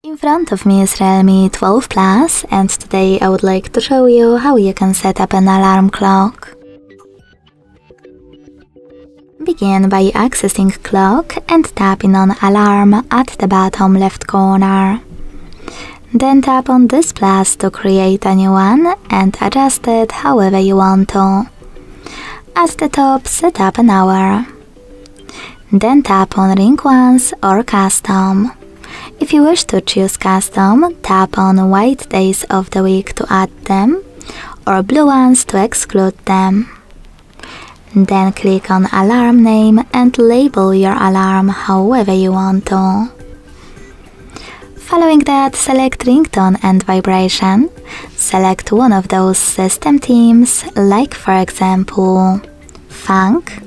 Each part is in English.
In front of me is Realme 12 Plus, and today I would like to show you how you can set up an alarm clock. Begin by accessing clock and tapping on alarm at the bottom left corner. Then tap on this plus to create a new one and adjust it however you want to. At the top, set up an hour. Then tap on ring once or custom. If you wish to choose custom, tap on white days of the week to add them, or blue ones to exclude them. Then click on alarm name and label your alarm however you want to. Following that, select ringtone and vibration. Select one of those system themes, like for example, funk.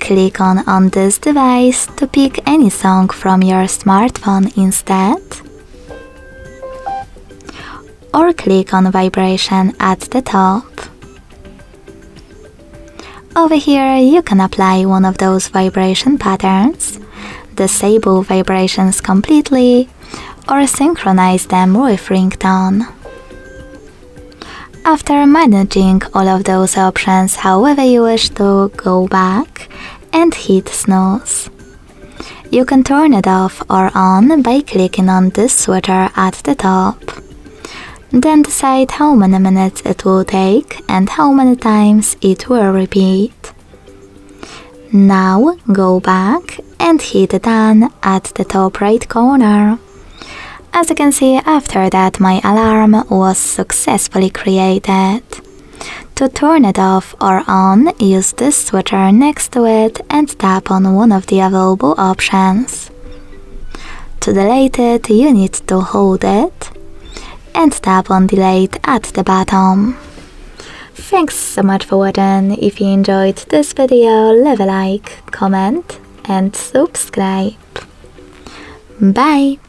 Click on this device to pick any song from your smartphone instead. Or click on vibration at the top. Over here you can apply one of those vibration patterns, disable vibrations completely, or synchronize them with ringtone. After managing all of those options however you wish to, go back and hit snooze. You can turn it off or on by clicking on this switcher at the top. Then decide how many minutes it will take and how many times it will repeat. Now go back and hit done at the top right corner. As you can see, after that my alarm was successfully created. To turn it off or on, use this switcher next to it and tap on one of the available options. To delete it, you need to hold it and tap on delete at the bottom. Thanks so much for watching. If you enjoyed this video, leave a like, comment and subscribe. Bye!